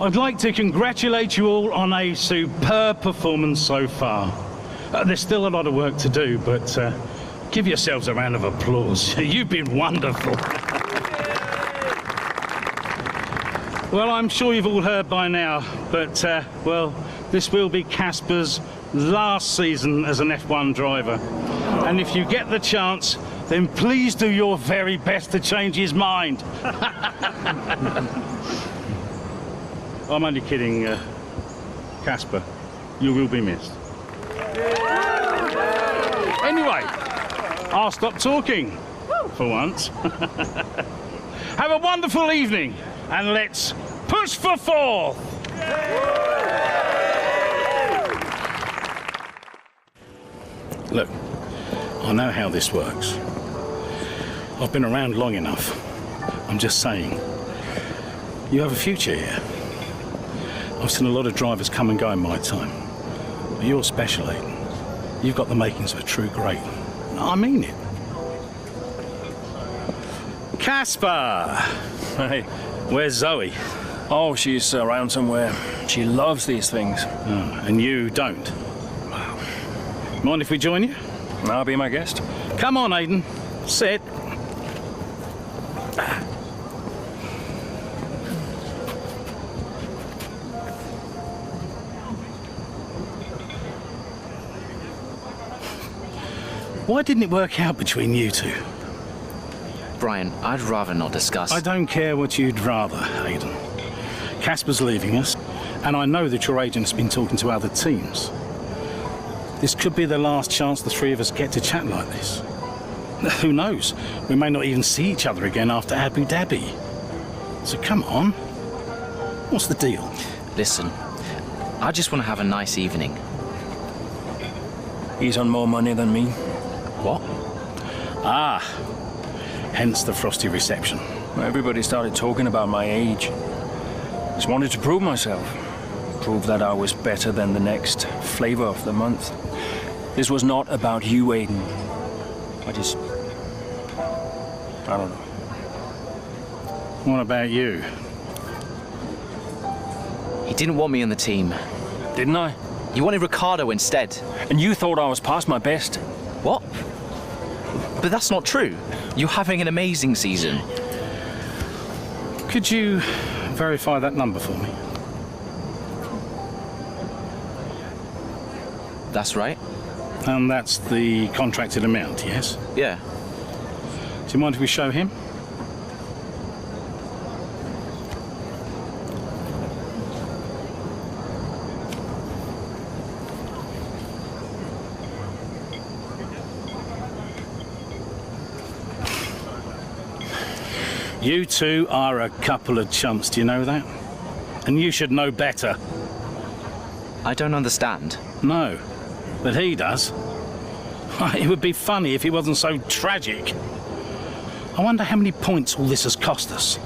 I'd like to congratulate you all on a superb performance so far. There's still a lot of work to do, but give yourselves a round of applause. You've been wonderful. Well, I'm sure you've all heard by now, but, well, this will be Casper's last season as an F1 driver. And if you get the chance, then please do your very best to change his mind. I'm only kidding, Casper. You will be missed. Anyway, I'll stop talking for once. Have a wonderful evening, and let's push for fourth! Look, I know how this works. I've been around long enough. I'm just saying, you have a future here. I've seen a lot of drivers come and go in my time. But you're special, Aiden. You've got the makings of a true great. I mean it. Casper! Hey. Where's Zoe? Oh, she's around somewhere. She loves these things. Oh, and you don't? Mind if we join you? I'll be my guest. Come on, Aiden. Sit. Why didn't it work out between you two? Brian, I'd rather not discuss. I don't care what you'd rather, Aiden. Casper's leaving us, and I know that your agent's been talking to other teams. This could be the last chance the three of us get to chat like this. Who knows? We may not even see each other again after Abu Dhabi. So come on. What's the deal? Listen, I just want to have a nice evening. He's on more money than me. What? Ah, hence the frosty reception. Everybody started talking about my age. Just wanted to prove myself. Prove that I was better than the next flavor of the month. This was not about you, Aiden. I don't know. What about you? He didn't want me on the team. Didn't I? You wanted Ricardo instead. And you thought I was past my best. What? But that's not true. You're having an amazing season. Could you verify that number for me? That's right. And that's the contracted amount, yes? Yeah. Do you mind if we show him? You two are a couple of chumps, do you know that? And you should know better. I don't understand. No, but he does. It would be funny if he wasn't so tragic. I wonder how many points all this has cost us.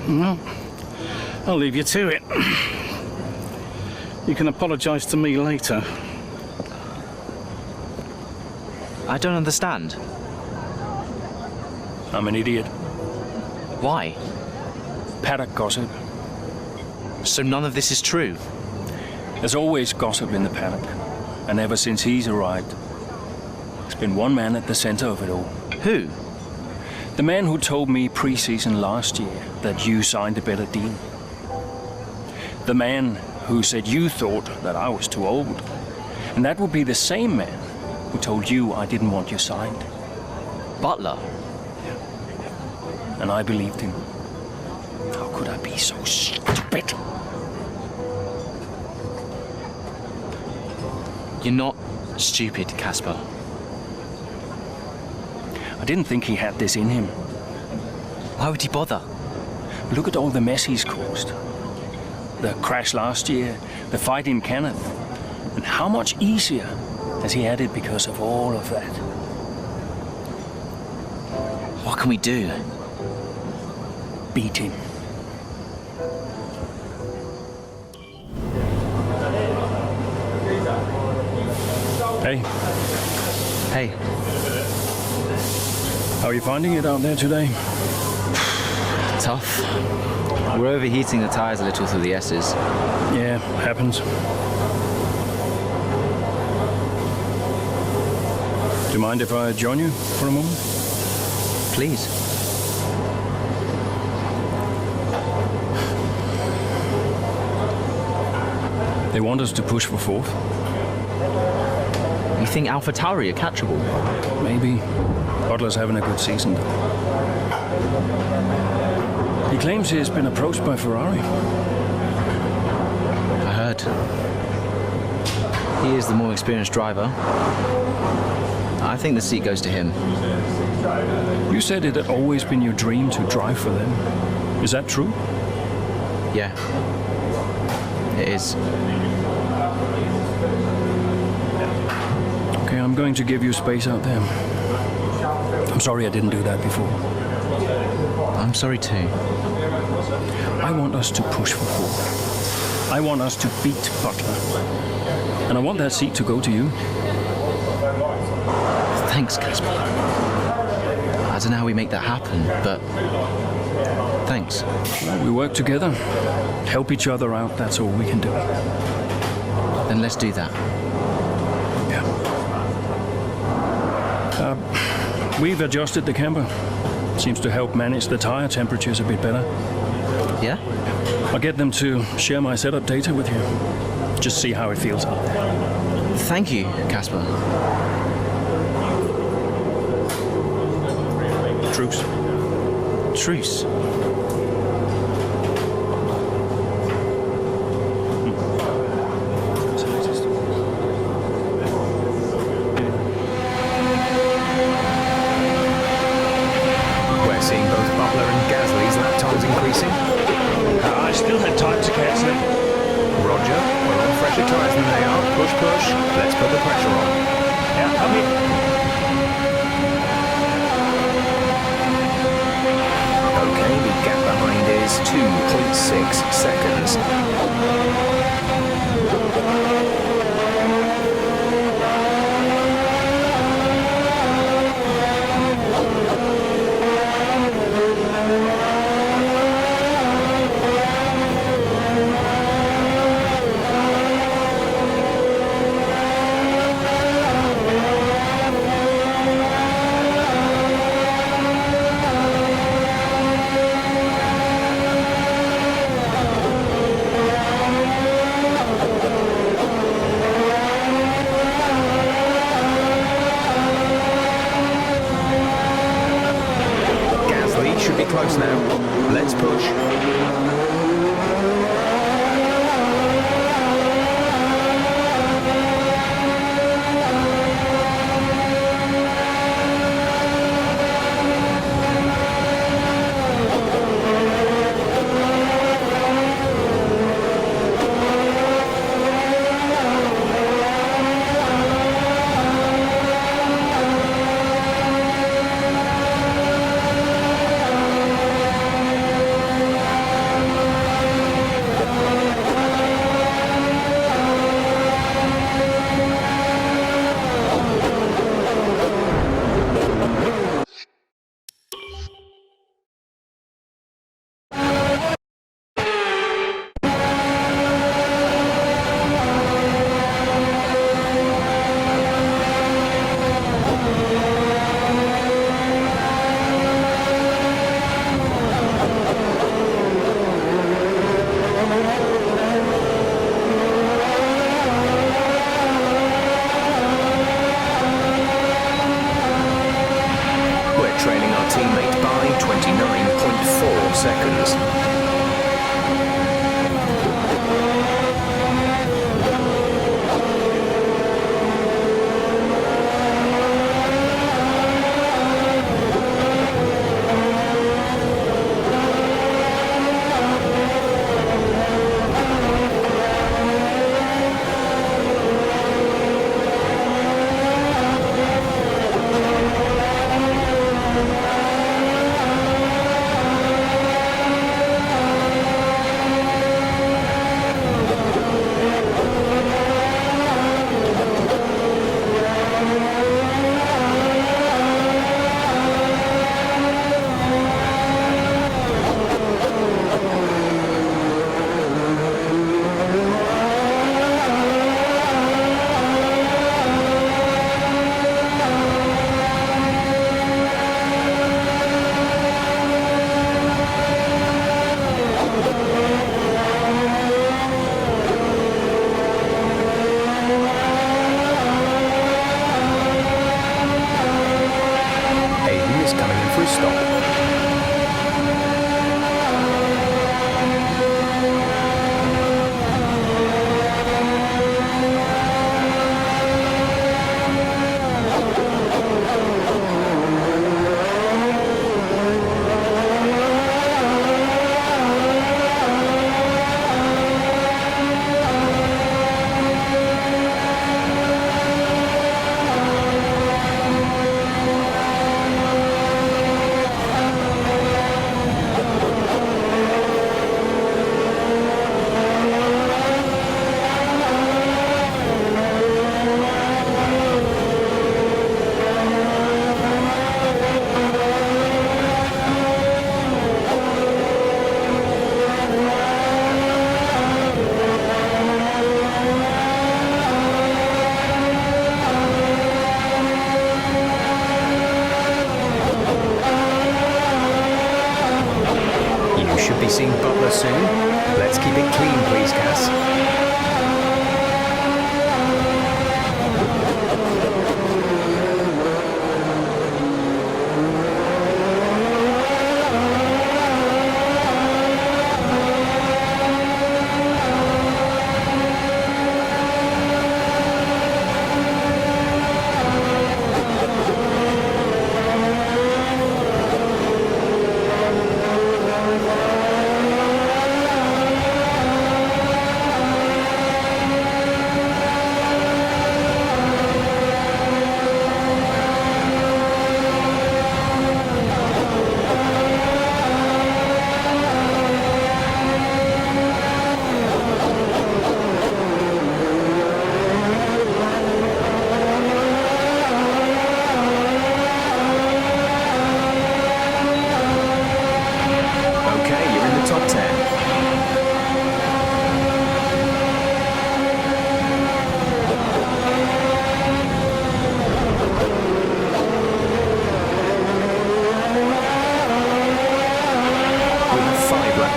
Well, I'll leave you to it. You can apologise to me later. I don't understand. I'm an idiot. Why? Paddock gossip. So none of this is true? There's always gossip in the paddock. And ever since he's arrived, there's been one man at the center of it all. Who? The man who told me pre-season last year that you signed a better deal. The man who said you thought that I was too old. And that would be the same man who told you I didn't want you signed. Butler? And I believed him. How could I be so stupid? You're not stupid, Casper. I didn't think he had this in him. Why would he bother? Look at all the mess he's caused. The crash last year, the fight in Canada. And how much easier has he had it because of all of that? What can we do? Beat him. Hey. Hey, How are you finding it out there today? Tough. We're overheating the tyres a little through the S's. Yeah, happens. Do you mind if I join you for a moment? Please. They want us to push for fourth. You think AlphaTauri are catchable? Maybe. Butler's having a good season. He claims he's been approached by Ferrari. I heard. He is the more experienced driver. I think the seat goes to him. You said it had always been your dream to drive for them. Is that true? Yeah. It is. Okay, I'm going to give you space out there. I'm sorry I didn't do that before. I'm sorry too. I want us to push for fourth. I want us to beat Butler. And I want that seat to go to you. Thanks, Casper. I don't know how we make that happen, but thanks. Well, we work together, help each other out, that's all we can do. Then let's do that. Yeah. We've adjusted the camber. Seems to help manage the tire temperatures a bit better. Yeah? I'll get them to share my setup data with you. Just see how it feels out there. Thank you, Casper. Truce. Truce. We're seeing both Butler and Gasly's lap times increasing. I still had time to catch them. Roger, we're on fresher tyres than they are. Push, push. Let's put the pressure on. Yeah, come in. Okay, the gap behind is 2.6 seconds. Gasly should be close now. Let's push. Trailing our teammate by 29.4 seconds. should be seeing Butler soon. Let's keep it clean, please, Cass.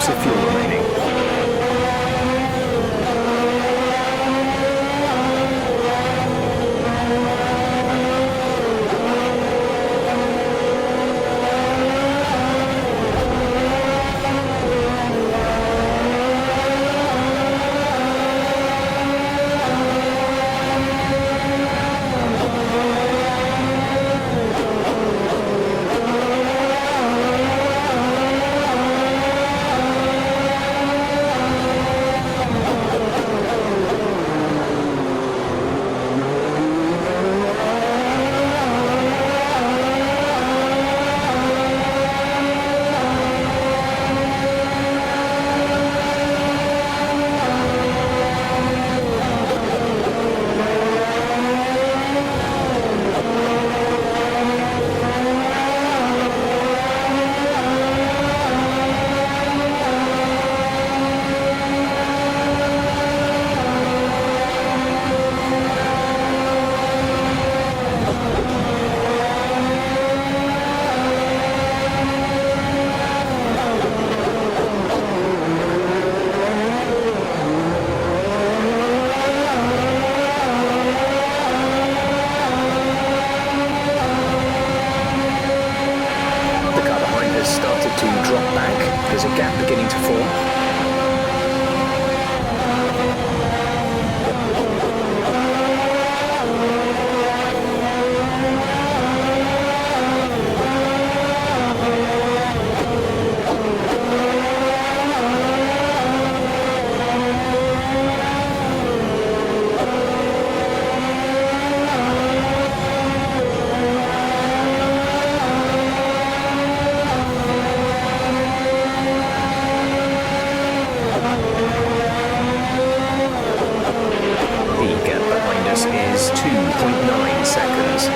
Of fuel remaining. There's a gap beginning to form. Is 2.9 seconds.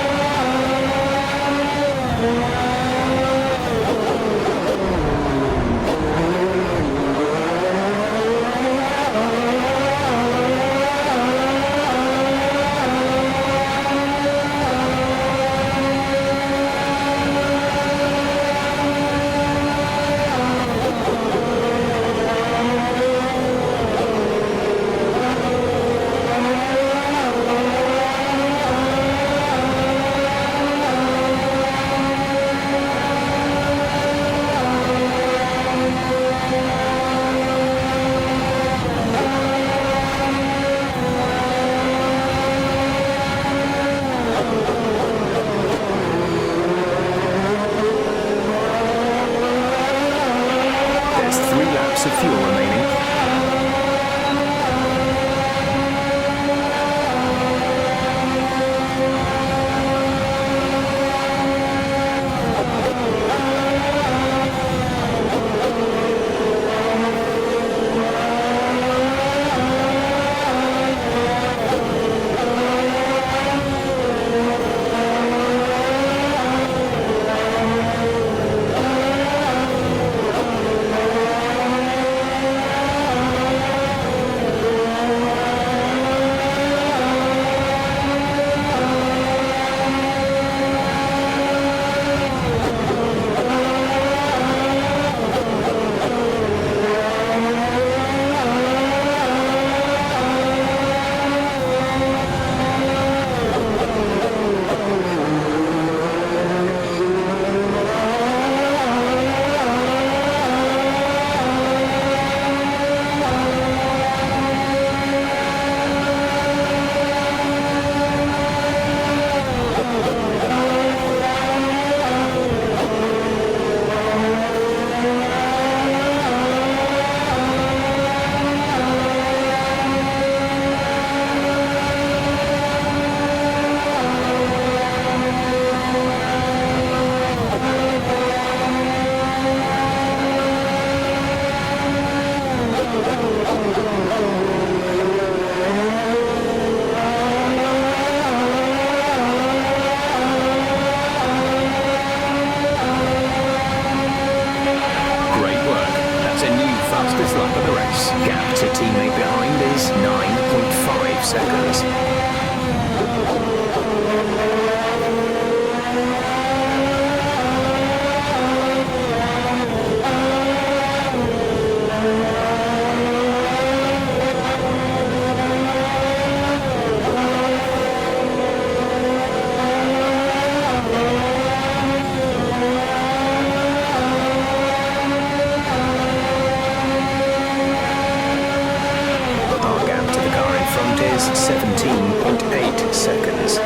Of fuel remaining. race. Gap to teammate behind is 9.5 seconds. Our gap to the car in front is 17.8 seconds.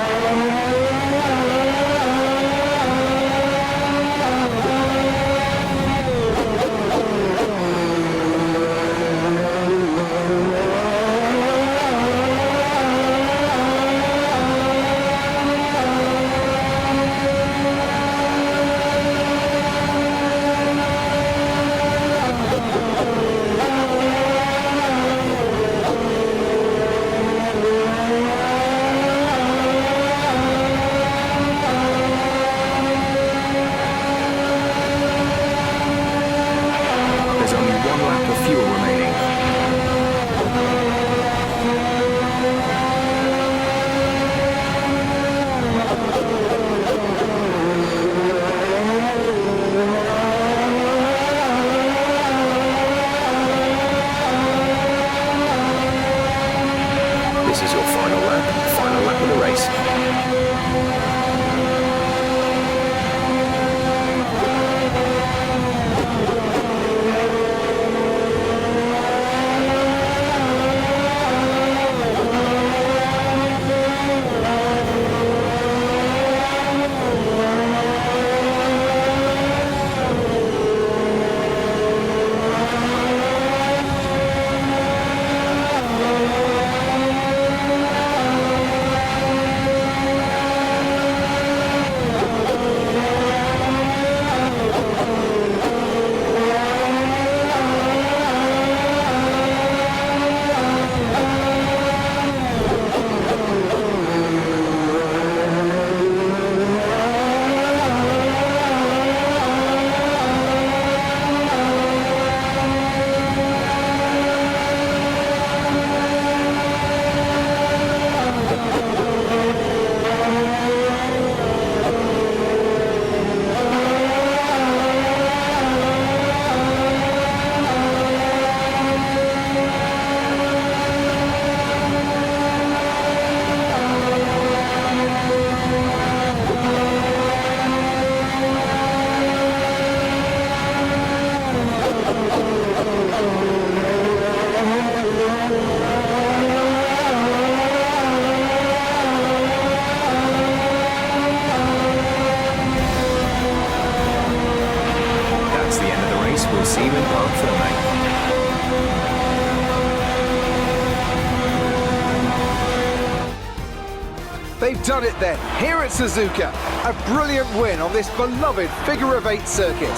There's only one lap of fuel remaining. This is your final lap of the race. That's the end of the race. We'll see you in Parc Fermé. They've done it then, here at Suzuka. A brilliant win on this beloved figure-of-8 circuit.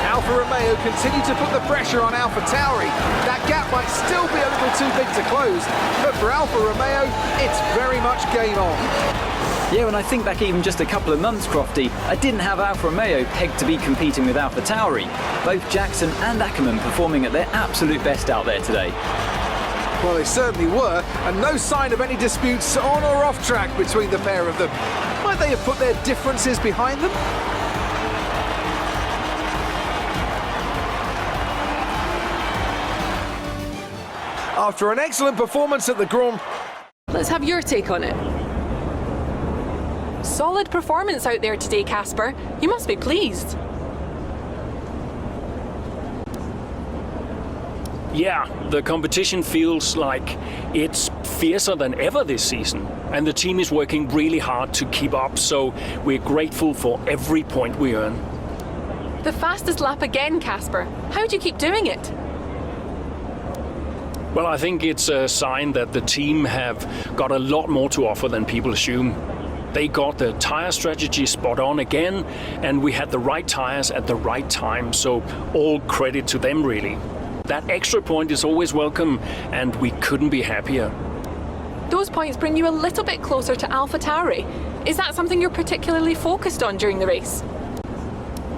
Alfa Romeo continue to put the pressure on AlphaTauri. That gap might still be a little too big to close, but for Alfa Romeo, it's very much game on. Yeah, when I think back even just a couple of months, Crofty, I didn't have Alfa Romeo pegged to be competing with AlphaTauri. Both Jackson and Ackerman performing at their absolute best out there today. Well, they certainly were, and no sign of any disputes on or off track between the pair of them. Might they have put their differences behind them? After an excellent performance at the Grand Prix, Let's have your take on it. Solid performance out there today, Casper. You must be pleased. Yeah, the competition feels like it's fiercer than ever this season, and the team is working really hard to keep up, so we're grateful for every point we earn. The fastest lap again, Casper. How do you keep doing it? Well, I think it's a sign that the team have got a lot more to offer than people assume. They got the tire strategy spot on again, and we had the right tires at the right time, so all credit to them, really. That extra point is always welcome, and we couldn't be happier. Those points bring you a little bit closer to AlphaTauri. Is that something you're particularly focused on during the race?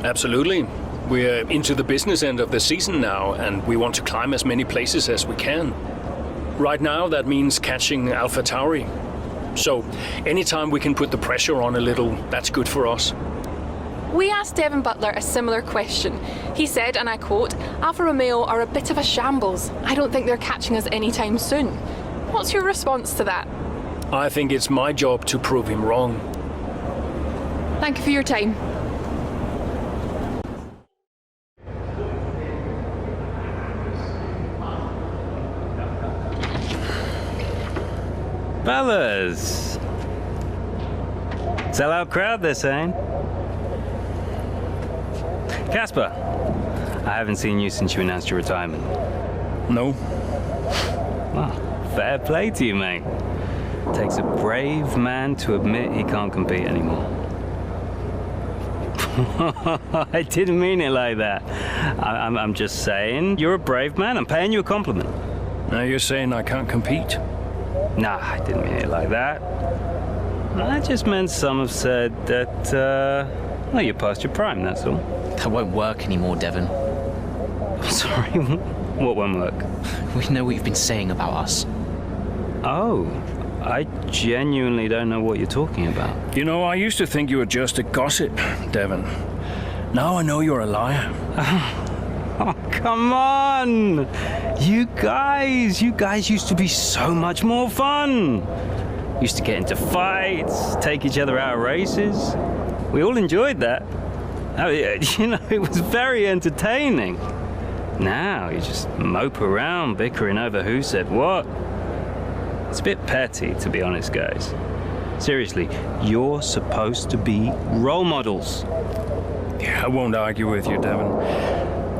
Absolutely. We're into the business end of the season now, and we want to climb as many places as we can. Right now, that means catching Alpha Tauri. So, anytime we can put the pressure on a little, that's good for us. We asked Devon Butler a similar question. He said, and I quote, Alfa Romeo are a bit of a shambles. I don't think they're catching us anytime soon. What's your response to that? I think it's my job to prove him wrong. Thank you for your time. Fellas! Sell-out crowd, they're saying. Casper, I haven't seen you since you announced your retirement. No? Well, fair play to you, mate. Takes a brave man to admit he can't compete anymore. I didn't mean it like that. I'm just saying, you're a brave man. I'm paying you a compliment. Now you're saying I can't compete? Nah, I didn't mean it like that. I just meant some have said that, well, you're past your prime, that's all. That won't work anymore, Devon. I'm sorry, what won't work? We know what you've been saying about us. Oh, I genuinely don't know what you're talking about. You know, I used to think you were just a gossip, Devon. Now I know you're a liar. Oh, come on! You guys used to be so much more fun. Used to get into fights, take each other out of races. We all enjoyed that. Oh, yeah, you know, it was very entertaining. Now you just mope around bickering over who said what. It's a bit petty, to be honest, guys. Seriously, you're supposed to be role models. Yeah, I won't argue with you, Devon.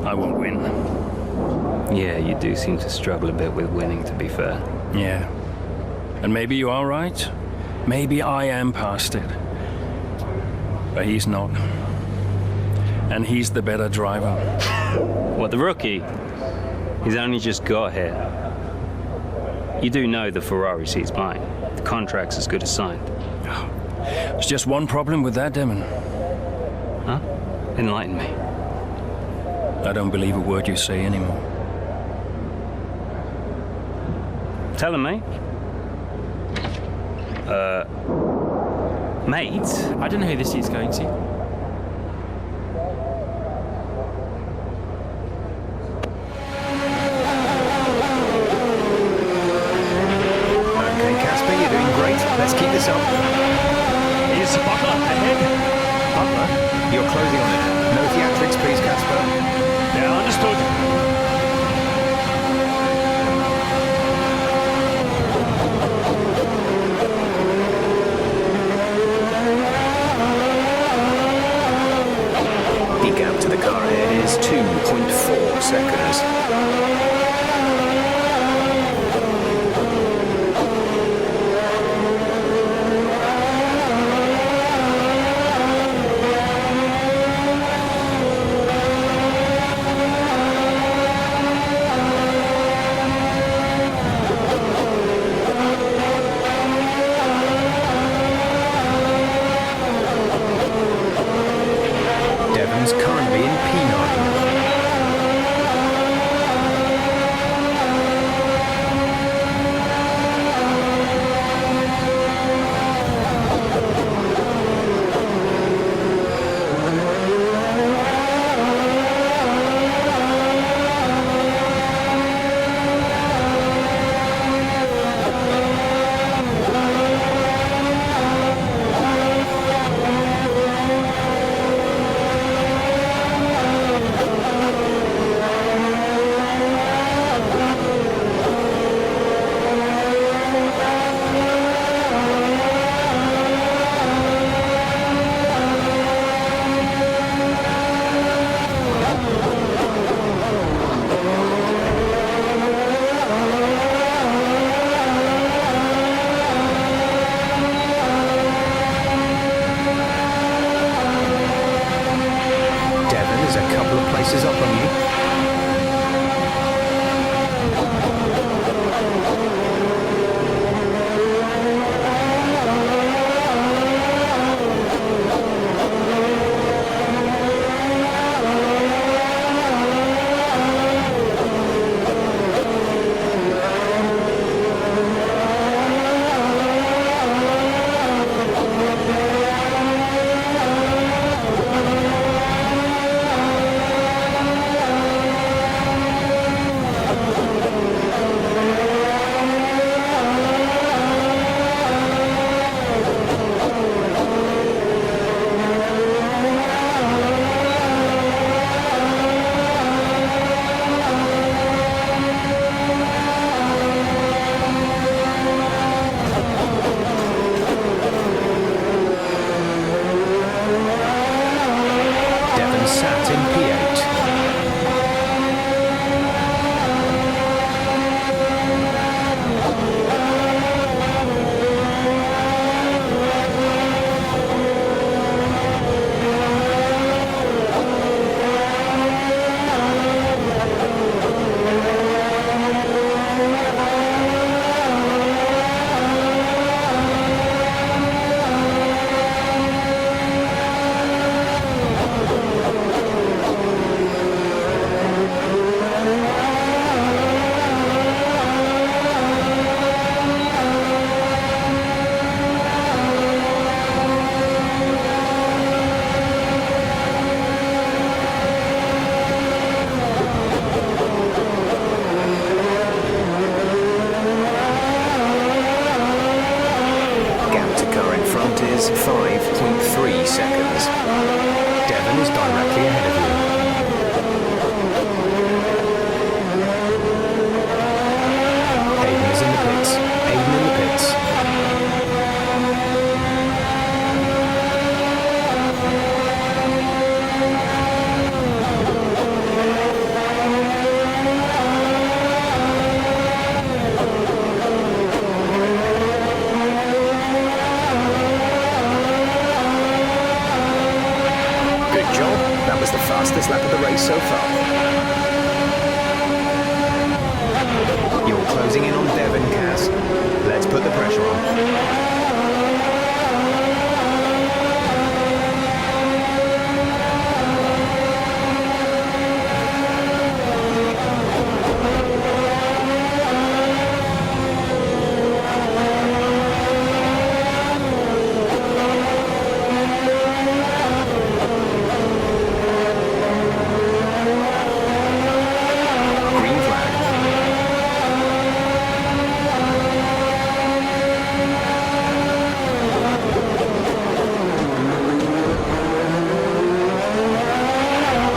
I won't win. Yeah, you do seem to struggle a bit with winning, to be fair. Yeah. And maybe you are right. Maybe I am past it. But he's not. And he's the better driver. What, the rookie? He's only just got here. You do know the Ferrari seat's mine. The contract's as good as signed. There's just one problem with that, Devon. Huh? Enlighten me. I don't believe a word you say anymore. Tell him, mate. Mate? I don't know who this seat's going to. Okay, Casper, you're doing great. Let's keep this up. Here's Butler ahead. Butler, you're closing on it. No theatrics, please, Casper. Yeah, understood. The gap to the car ahead is 2.4 seconds. Devon's currently in P9. Devon is a couple of places up on you. race so far. You're closing in on Devon, Kaz. Let's put the pressure on. Green flag.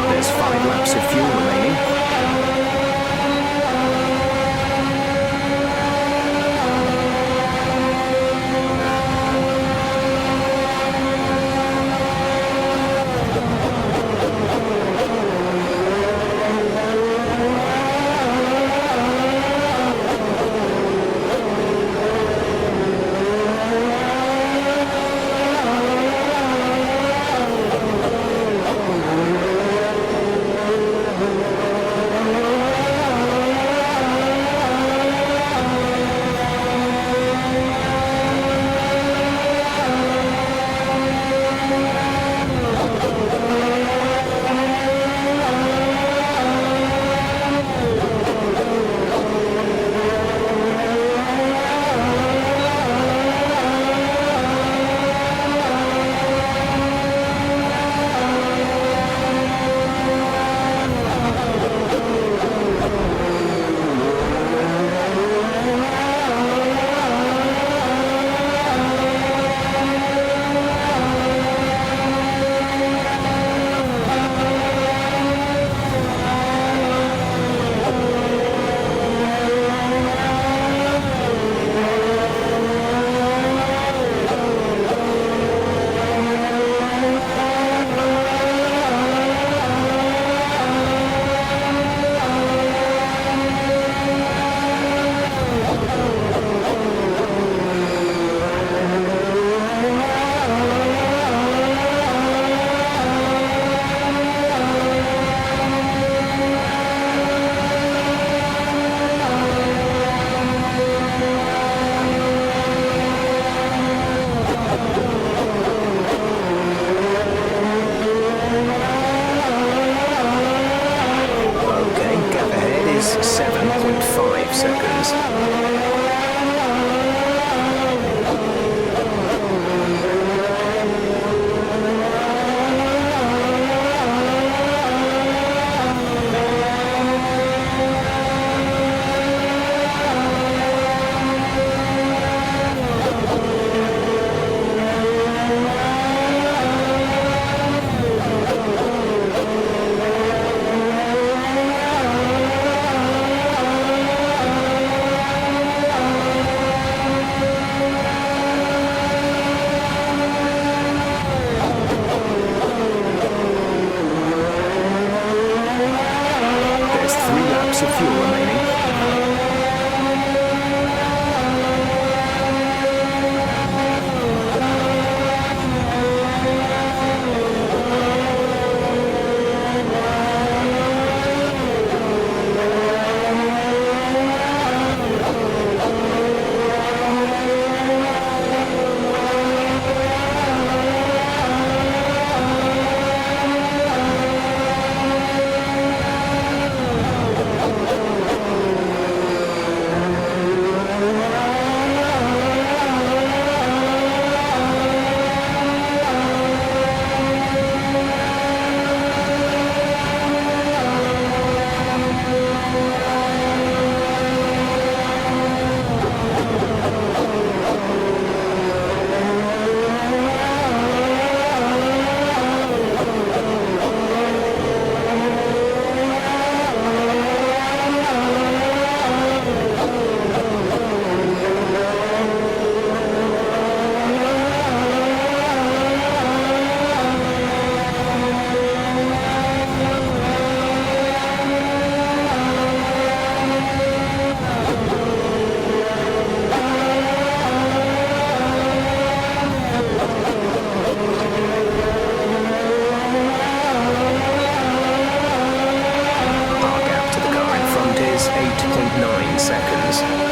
There's 5 laps of fuel remaining. Okay, gap ahead is 7.5 seconds. There's 3 laps of fuel remaining. seconds.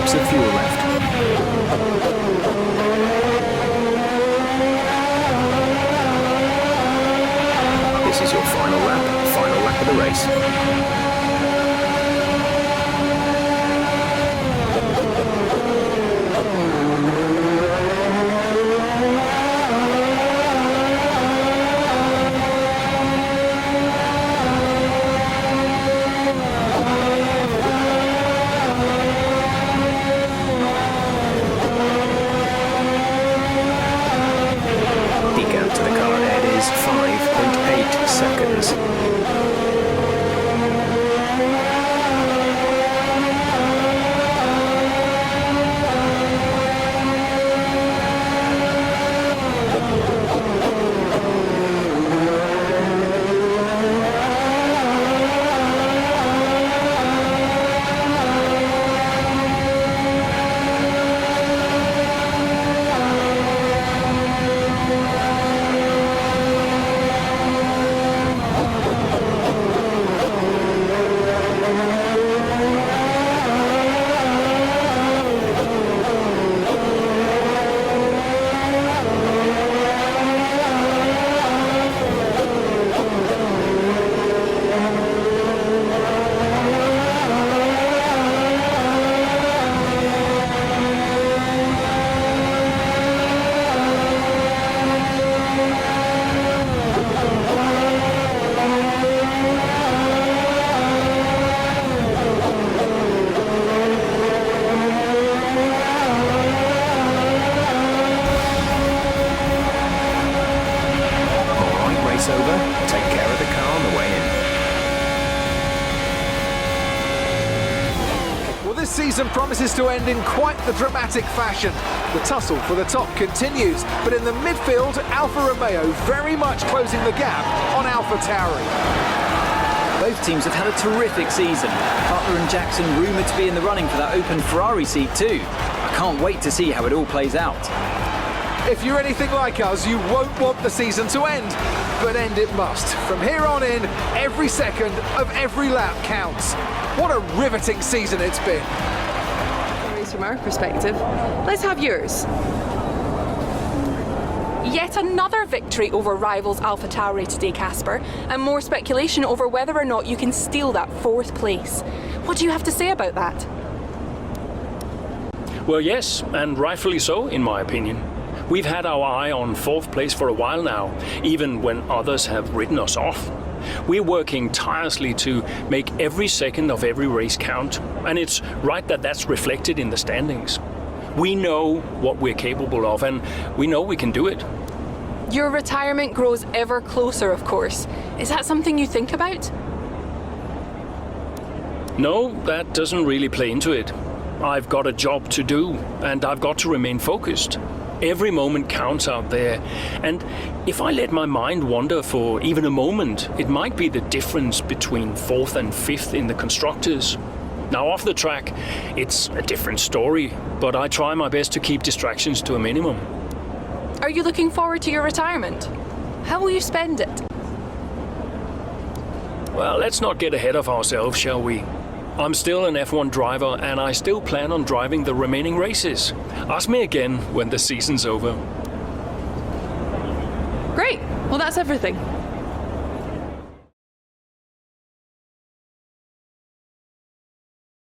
Of fuel left. This is your final lap of the race. Seconds. Over. Take care of the car on the way in. Well, this season promises to end in quite the dramatic fashion. The tussle for the top continues, but in the midfield, Alfa Romeo very much closing the gap on AlphaTauri. Both teams have had a terrific season. Butler and Jackson rumoured to be in the running for that open Ferrari seat too. I can't wait to see how it all plays out. If you're anything like us, you won't want the season to end, but end it must. From here on in, every second of every lap counts. What a riveting season it's been. From our perspective, let's have yours. Yet another victory over rivals AlphaTauri today, Casper, and more speculation over whether or not you can steal that 4th place. What do you have to say about that? Well, yes, and rightfully so, in my opinion. We've had our eye on 4th place for a while now, even when others have written us off. We're working tirelessly to make every second of every race count, and it's right that that's reflected in the standings. We know what we're capable of, and we know we can do it. Your retirement grows ever closer, of course. Is that something you think about? No, that doesn't really play into it. I've got a job to do, and I've got to remain focused. Every moment counts out there, and if I let my mind wander for even a moment, it might be the difference between 4th and 5th in the constructors. Now, off the track, it's a different story, but I try my best to keep distractions to a minimum. Are you looking forward to your retirement? How will you spend it? Well, let's not get ahead of ourselves, shall we? I'm still an F1 driver, and I still plan on driving the remaining races. Ask me again when the season's over. Great. Well, that's everything.